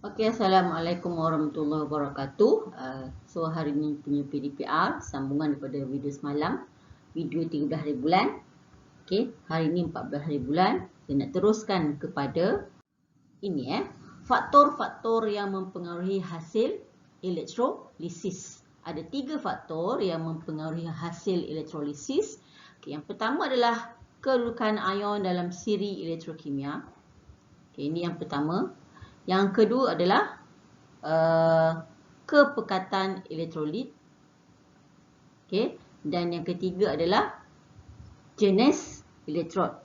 Okey, Assalamualaikum warahmatullahi wabarakatuh. So hari ni punya PDPR sambungan daripada video semalam, video 13 hari bulan. Okey, hari ni 14 hari bulan. Saya nak teruskan kepada ini faktor-faktor yang mempengaruhi hasil elektrolisis. Ada 3 faktor yang mempengaruhi hasil elektrolisis. Okey, yang pertama adalah kedudukan ion dalam siri elektrokimia. Okey, ini yang pertama. Yang kedua adalah kepekatan elektrolit. Okay. Dan yang ketiga adalah jenis elektrod.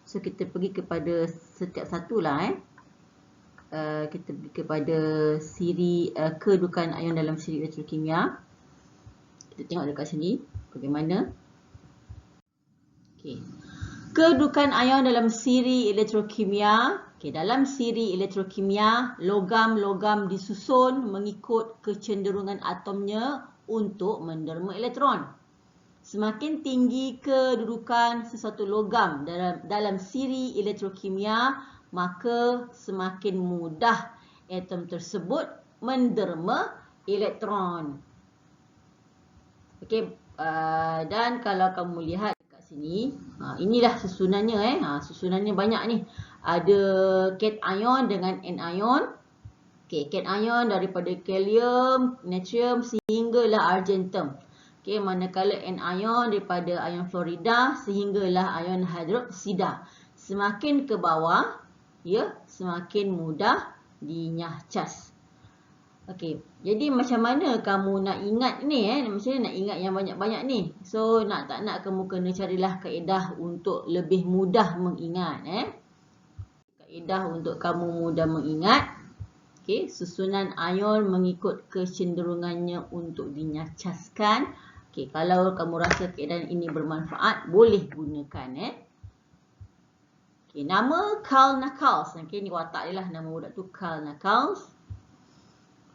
So kita pergi kepada setiap satu lah. Kita pergi kepada siri kedudukan ion dalam siri elektrokimia. Kita tengok dekat sini bagaimana. Okay. Kedudukan ion dalam siri elektrokimia. Okay, dalam siri elektrokimia, logam-logam disusun mengikut kecenderungan atomnya untuk menderma elektron. Semakin tinggi kedudukan sesuatu logam dalam siri elektrokimia, maka semakin mudah atom tersebut menderma elektron. Okey, dan kalau kamu lihat dekat sini, inilah susunannya. Susunannya banyak ni. Ada cation dengan anion. Okey, cation daripada kalium, natrium sehinggalah argentum. Okey, manakala anion daripada ion fluorida sehinggalah ion hidroksida. Semakin ke bawah, ya, semakin mudah dinyahcas. Okey, jadi macam mana kamu nak ingat ni macam mana nak ingat yang banyak-banyak ni? So nak tak nak kamu kena carilah kaedah untuk lebih mudah mengingat Kaedah untuk kamu mudah mengingat. Okey, susunan ion mengikut kecenderungannya untuk dinyahcaskan. Okey, kalau kamu rasa kaedah ini bermanfaat, boleh gunakan Okey, nama Karl Nichols. Okey, ni watak dia lah, nama budak tu Karl Nichols.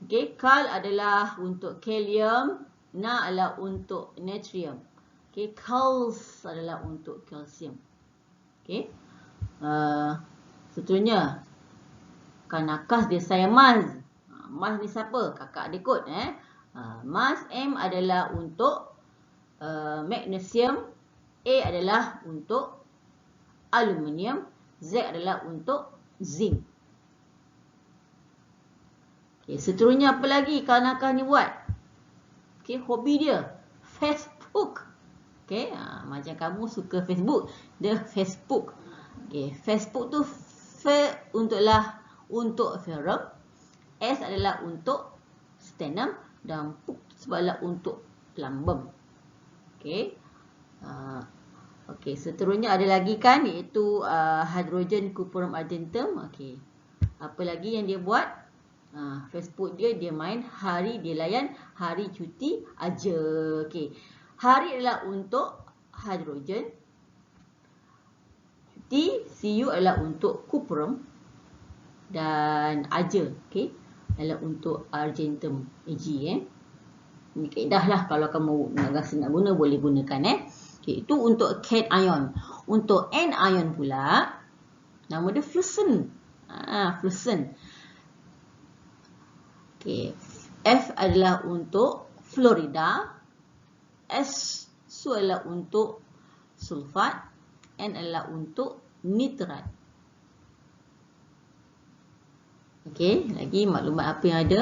Okey, Karl adalah untuk kalium, Na adalah untuk natrium. Okey, Karls adalah untuk kalsium. Okey. Seterusnya, Kanakas dia saya Mars. Mars ni siapa? Kakak dia kot Mars M adalah untuk magnesium, A adalah untuk aluminium, Z adalah untuk zinc. Okay, seterusnya apa lagi Kanakas ni buat? Okay, hobi dia Facebook. Okay, macam kamu suka Facebook, dia Facebook. Okay, Facebook tu untuk ferrum, S adalah untuk stannum dan Puk sebablah untuk plumbum. Okey. Okey, seterusnya ada lagi kan, iaitu hidrogen cuprum argentum. Okey. Apa lagi yang dia buat? Facebook dia main hari, dia layan hari cuti aja. Okey. Hari adalah untuk hidrogen. CU adalah untuk cuprum dan aja, okey, adalah untuk argentum Ag Ini kaedah lah, kalau kamu rasa nak guna boleh gunakan Okey, itu untuk cation. Untuk anion pula, nama dia fluorescent. Fluorescent. Okey, F adalah untuk fluorida, S adalah untuk sulfat, N adalah untuk nitrat. Okey, lagi maklumat apa yang ada?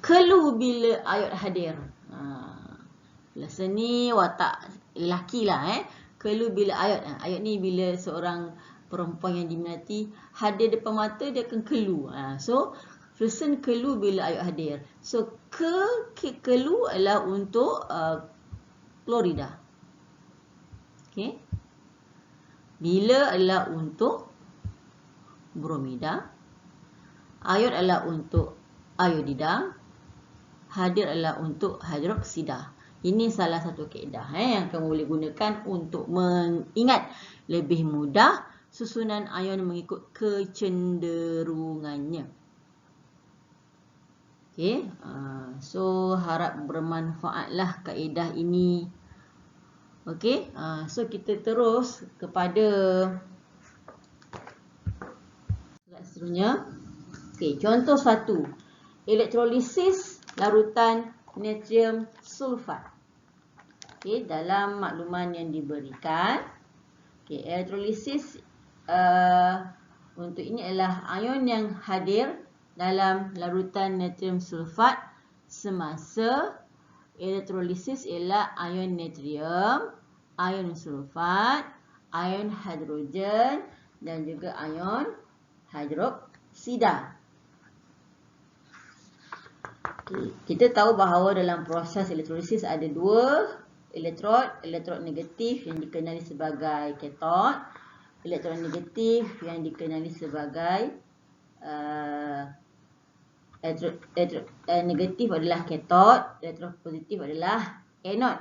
Keluh bila iod hadir. Biasa ni watak lelaki lah Keluh bila iod. Iod ni bila seorang perempuan yang diminati hadir depan mata, dia akan keluh. So, fluorescent keluh bila iod hadir. So, keluh adalah untuk fluorida. Okey. Bila adalah untuk bromida. Iod adalah untuk iodida. Hadir adalah untuk hidroksida. Ini salah satu kaedah yang kamu boleh gunakan untuk mengingat lebih mudah susunan ion mengikut kecenderungannya. Okey. So harap bermanfaatlah kaedah ini. Okey, so kita terus kepada slide seterusnya. Okey, contoh 1. Elektrolisis larutan natrium sulfat. Okey, dalam makluman yang diberikan, okey, elektrolisis untuk ini adalah ion yang hadir dalam larutan natrium sulfat semasa elektrolisis ialah ion natrium, ion sulfat, ion hidrogen dan juga ion hidroksida. Kita tahu bahawa dalam proses elektrolisis ada dua elektrod negatif yang dikenali sebagai katod, elektron negatif yang dikenali sebagai negatif adalah katod, elektron positif adalah anod.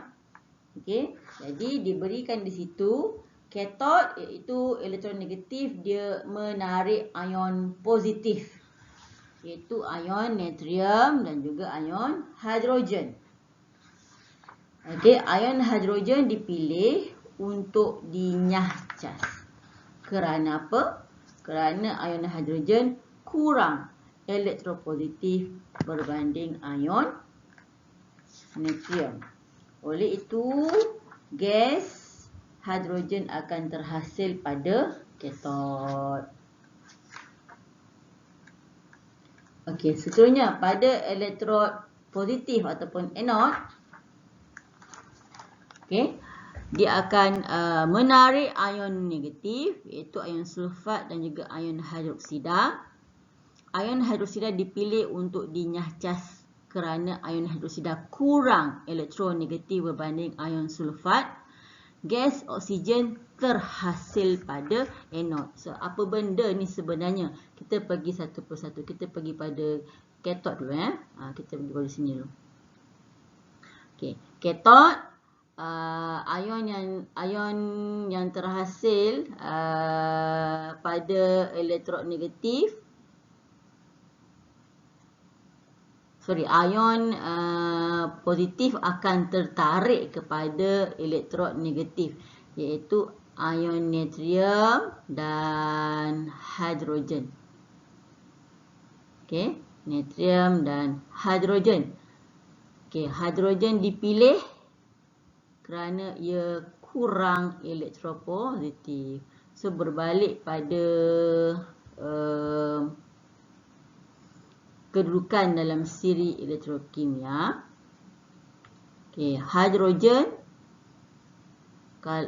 Okey, jadi diberikan di situ katod iaitu elektron negatif, dia menarik ion positif iaitu ion natrium dan juga ion hidrogen. Okey, ion hidrogen dipilih untuk dinyah cas. Kerana apa? Kerana ion hidrogen kurang elektropositif berbanding ion natrium. Oleh itu, gas hidrogen akan terhasil pada katod. Okey, seterusnya pada elektrod positif ataupun anod, okey, dia akan menarik ion negatif iaitu ion sulfat dan juga ion hidroksida. Ion hidroksida dipilih untuk dinyah cas kerana ion hidroksida kurang elektron negatif berbanding ion sulfat. Gas oksigen terhasil pada anod. So, apa benda ni sebenarnya? Kita pergi satu persatu. Kita pergi pada katod dulu. Kita pergi pada sini dulu. Okay. Katod, ion yang terhasil pada elektrod negatif. Ion positif akan tertarik kepada elektrod negatif iaitu ion natrium dan hidrogen. Okey, natrium dan hidrogen. Okey, hidrogen dipilih kerana ia kurang elektropositif. So berbalik pada kedudukan dalam siri elektrokimia. Okey, hidrogen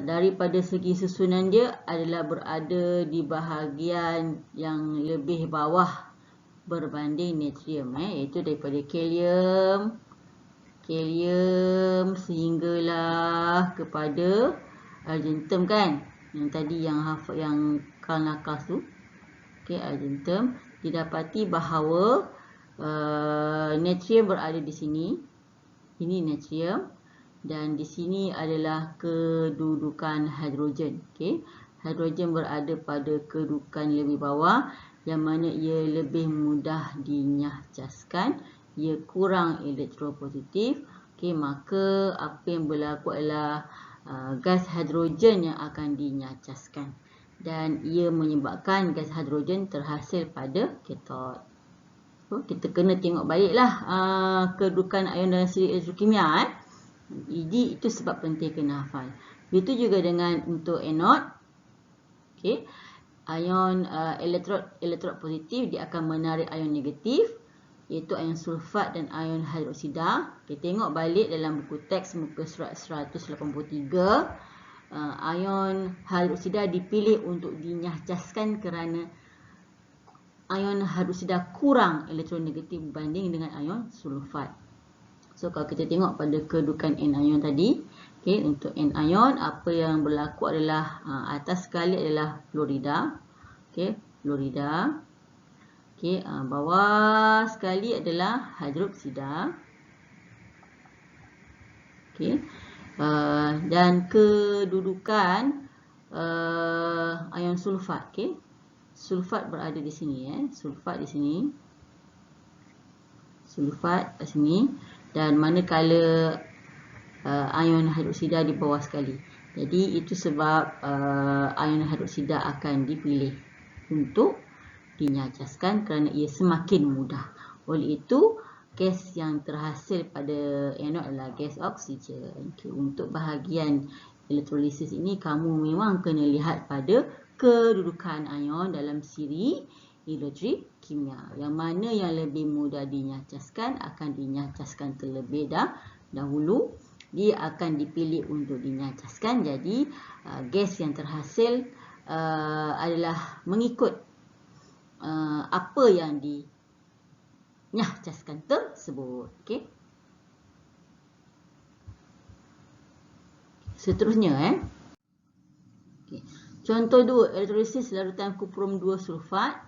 daripada segi susunan dia adalah berada di bahagian yang lebih bawah berbanding natrium, iaitu daripada kalium sehinggalah kepada argentum kan. Yang tadi yang kalnakas tu. Okey, argentum, didapati bahawa natrium berada di sini. Ini natrium dan di sini adalah kedudukan hidrogen. Okey, hidrogen berada pada kedudukan lebih bawah yang mana ia lebih mudah dinyah caskan, ia kurang elektropositif. Okey, maka apa yang berlaku adalah gas hidrogen yang akan dinyah caskan dan ia menyebabkan gas hidrogen terhasil pada katod. Kita kena tengok baiklah kedudukan ion dalam siri elektrokimia. Jadi itu sebab penting kena hafal. Begitu juga dengan untuk anod. Okey, ion elektrod positif dia akan menarik ion negatif iaitu ion sulfat dan ion hidroksida. Kita tengok balik dalam buku teks muka surat 183. Ion hidroksida dipilih untuk dinyah caskan kerana ion hidroksida kurang elektron negatif berbanding dengan ion sulfat. So kalau kita tengok pada kedudukan anion tadi, okay, untuk anion apa yang berlaku adalah atas sekali adalah fluorida, okay, fluorida. Okay, bawah sekali adalah hidroksida. Okay, dan kedudukan ion sulfat, okay. Sulfat berada di sini, sulfat di sini. Sulfat di sini dan manakala ion hidroksida di bawah sekali. Jadi itu sebab ion hidroksida akan dipilih untuk dinyajaskan kerana ia semakin mudah. Oleh itu, gas yang terhasil pada anod adalah gas oksigen. Okay, untuk bahagian elektrolisis ini, kamu memang kena lihat pada kedudukan ion dalam siri elektrik kimia. Yang mana yang lebih mudah dinyajaskan akan dinyajaskan terlebih dahulu. Dia akan dipilih untuk dinyajaskan. Jadi, gas yang terhasil adalah mengikut apa yang dinyajaskan tersebut. Okay. Seterusnya, okay. Contoh 2, elektrolisis larutan kuprum 2 sulfat.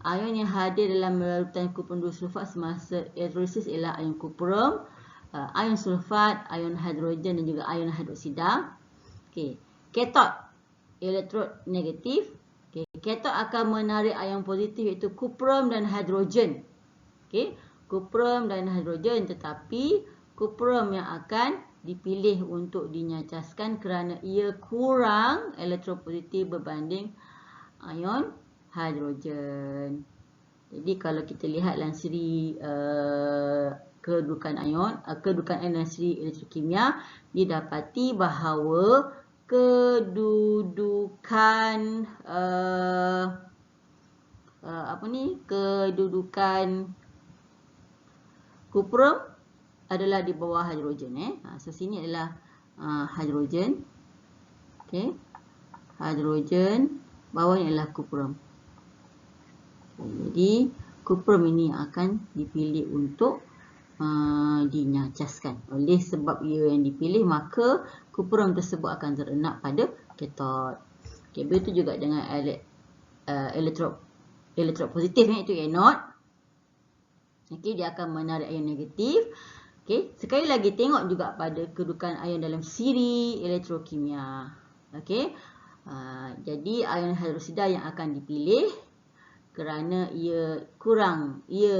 Ion yang hadir dalam larutan kuprum 2 sulfat semasa elektrolisis ialah ion kuprum, ion sulfat, ion hidrogen dan juga ion hidroksida. Okay. Katot, elektrod negatif. Okay. Katot akan menarik ion positif iaitu kuprum dan hidrogen. Okay. Kuprum dan hidrogen, tetapi kuprum yang akan dipilih untuk dinyajaskan kerana ia kurang elektropositif berbanding ion hidrogen. Jadi kalau kita lihat dalam siri kedudukan ion dalam siri elektrokimia, didapati bahawa kedudukan kedudukan kuprum adalah di bawah hidrogen. So sini adalah hidrogen. Okey. Hidrogen, bawah ni adalah kuprum. Jadi kuprum ini akan dipilih untuk dinyajaskan. Oleh sebab ia yang dipilih, maka kuprum tersebut akan terenak pada katot. Okey, begitu juga dengan elektrod positif iaitu anod. Okey, dia akan menarik ion negatif. Okey, sekali lagi tengok juga pada kedudukan ion dalam siri elektrokimia. Okey. Jadi ion hidroksida yang akan dipilih kerana ia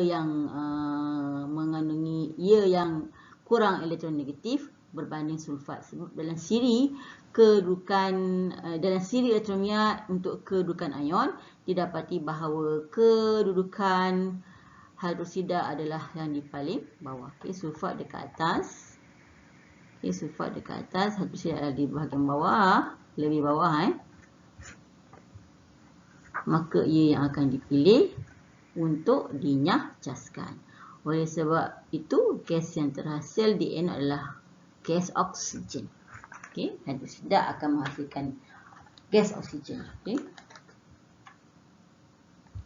yang kurang elektron negatif berbanding sulfat. Sebab dalam siri elektrokimia untuk kedudukan ion, didapati bahawa kedudukan hidroksida adalah yang di paling bawah. Okey, sulfat dekat atas. Okey, sulfat dekat atas, hidroksida ada di bahagian bawah, lebih bawah. Maka ia yang akan dipilih untuk dinyajaskan. Oleh sebab itu, gas yang terhasil di anod adalah gas oksigen. Okey, hidroksida akan menghasilkan gas oksigen. Okey.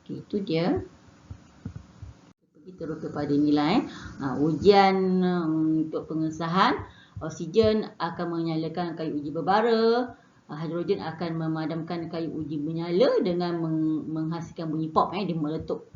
Okey, itu dia. Kita terus kepada nilai. Ujian untuk pengesahan, oksigen akan menyalakan kayu uji berbara. Hidrogen akan memadamkan kayu uji menyala dengan menghasilkan bunyi pop. Dia meletup.